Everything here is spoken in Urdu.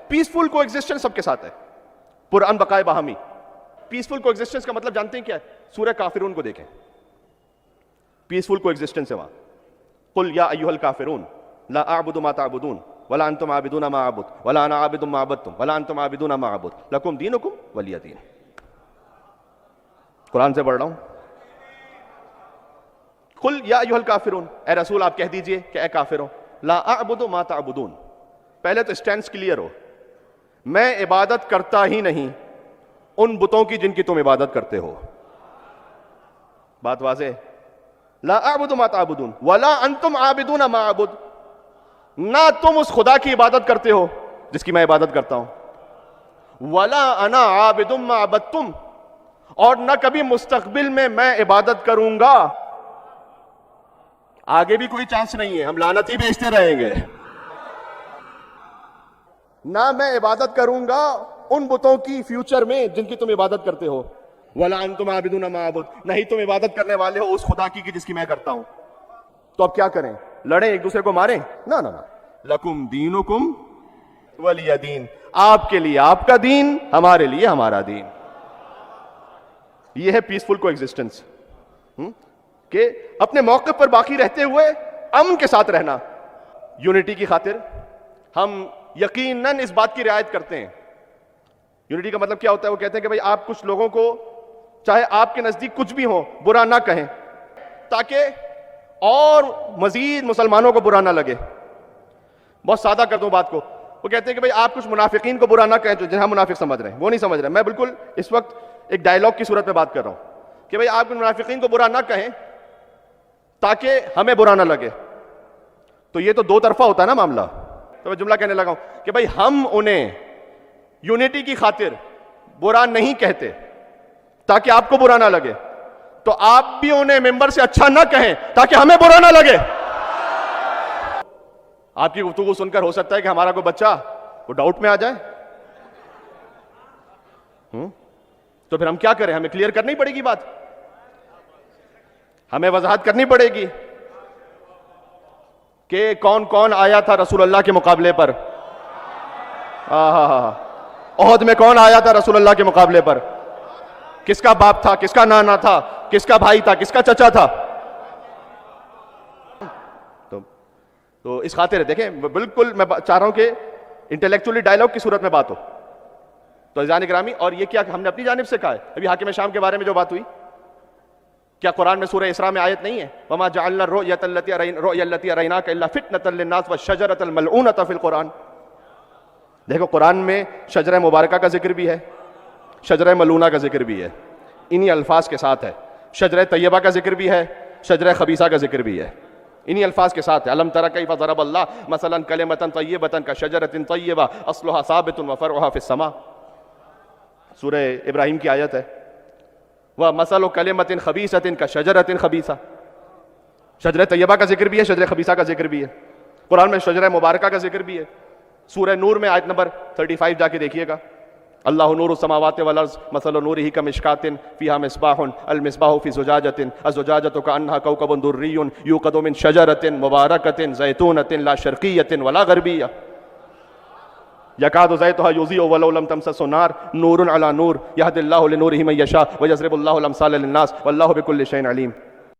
پیسفل کو ایگزسٹنس سب کے ساتھ ہے، پرامن بقائے باہمی. پیسفل کو ایگزسٹنس کا مطلب جانتے ہیں کیا ہے؟ سورہ کافرون کو دیکھیں، پیسفل کو ایگزسٹنس ہے وہاں. قل یا ایھا الکافرون لا اعبد ما تعبدون ولا انتم عابدون ما اعبد ولا انا عابد ما عبدتم ولا انتم عابدون ما اعبد لکم دینکم ولی دین. قرآن سے پڑھ رہا ہوں. قل یا ایھا الکافرون، اے رسول آپ کہہ دیجئے کہ اے کافروں، لا اعبد ما تعبدون، پہلے تو اسٹینس کلیئر ہو، میں عبادت کرتا ہی نہیں ان بتوں کی جن کی تم عبادت کرتے ہو. بات واضح. لا اعبد ما تعبدون ولا انتم عابدون ما اعبد، نہ تم اس خدا کی عبادت کرتے ہو جس کی میں عبادت کرتا ہوں، ولا انا عابد ما عبدتم، اور نہ کبھی مستقبل میں عبادت کروں گا. آگے بھی کوئی چانس نہیں ہے، ہم لعنت ہی بیچتے رہیں گے. نہ میں عبادت کروں گا ان بتوں کی فیوچر میں جن کی تم عبادت کرتے ہو، ولا انتم عابدون ما اعبد، نہیں تم عبادت کرنے والے ہو اس خدا کی جس کی میں کرتا ہوں. تو اب کیا کریں؟ لڑیں ایک دوسرے کو ماریں؟ نہ نہ نہ، لکم دینکم ولی دین، آپ کے لیے آپ کا دین، ہمارے لیے ہمارا دین. یہ ہے پیسفل کو ایگزسٹنس، کہ اپنے موقف پر باقی رہتے ہوئے امن کے ساتھ رہنا. یونٹی کی خاطر ہم یقیناً اس بات کی رعایت کرتے ہیں. یونٹی کا مطلب کیا ہوتا ہے؟ وہ کہتے ہیں کہ بھئی آپ کچھ لوگوں کو چاہے آپ کے نزدیک کچھ بھی ہو برا نہ کہیں تاکہ اور مزید مسلمانوں کو برا نہ لگے. بہت سادہ کر دوں بات کو. وہ کہتے ہیں کہ بھئی آپ کچھ منافقین کو برا نہ کہیں جو جنہیں ہم منافق سمجھ رہے ہیں، وہ نہیں سمجھ رہے. میں بالکل اس وقت ایک ڈائلاگ کی صورت میں بات کر رہا ہوں کہ بھئی آپ منافقین کو برا نہ کہیں تاکہ ہمیں برا نہ لگے. تو یہ تو دو طرفہ ہوتا ہے نا معاملہ. تو میں جملہ کہنے لگا ہوں کہ بھئی ہم انہیں یونٹی کی خاطر برا نہیں کہتے تاکہ آپ کو برا نہ لگے، تو آپ بھی انہیں ممبر سے اچھا نہ کہیں تاکہ ہمیں برا نہ لگے. آپ کی گفتگو سن کر ہو سکتا ہے کہ ہمارا کوئی بچہ وہ ڈاؤٹ میں آ جائے. تو پھر ہم کیا کریں؟ ہمیں کلیئر کرنی پڑے گی بات، ہمیں وضاحت کرنی پڑے گی کہ کون کون آیا تھا رسول اللہ کے مقابلے پر. احد میں کون آیا تھا رسول اللہ کے مقابلے پر؟ کس کا باپ تھا، کس کا نانا تھا، کس کا بھائی تھا، کس کا چچا تھا. تو اس خاطر دیکھیں، بالکل میں چاہ رہا ہوں کہ انٹلیکچولی ڈائلاگ کی صورت میں بات ہو. تو عزیزان گرامی، اور یہ کیا ہم نے اپنی جانب سے کہا ہے. ابھی حاکم شام کے بارے میں جو بات ہوئی، کیا قرآن میں سورہ اسراء میں آیت نہیں ہے وَمَا جَعَلْنَا الرُّؤْيَا الَّتِي أَرَيْنَاكَ إِلَّا فِتْنَةً لِلنَّاسِ وَالشَّجَرَةَ الْمَلْعُونَةَ فِي الْقُرْآنِ. دیکھو قرآن میں شجرہ مبارکہ کا ذکر بھی ہے، شجرہ ملعونہ کا ذکر بھی ہے، انہی الفاظ کے ساتھ ہے. شجرہ طیبہ کا ذکر بھی ہے، شجرہ خبیثہ کا ذکر بھی ہے، انہی الفاظ کے ساتھ ہے. الم تر کیف ضرب اللہ مثلا کلمۃ طیبۃ کشجرۃ طیبہ اصلها ثابت وفرعها فی السماء. سورہ ابراہیم کی آیت ہے. ومثل کلمۃ خبیثۃ کشجرۃ خبیثہ. شجرہ طیبہ کا ذکر بھی ہے، شجرہ خبیثہ کا ذکر بھی ہے. قرآن میں شجرہ مبارکہ کا ذکر بھی ہے. سورہ نور میں آیت نمبر 35 جا کے دیکھیے گا. اللہ نور السماوات والارض مثل نورہ کمشکاۃ فیہا مصباح المصباح فی زجاجۃ الزجاجۃ کأنہا کوکب دری یوقد من شجرۃ مبارکۃ زیتونۃ لا شرقیۃ ولا غربیہ یکاد زیتها یضیء ولو لم تمسسه نار نور علی نور یہدی اللہ لنورہ من یشاء ویضرب اللہ الامثال للناس واللہ بکل شیء علیم.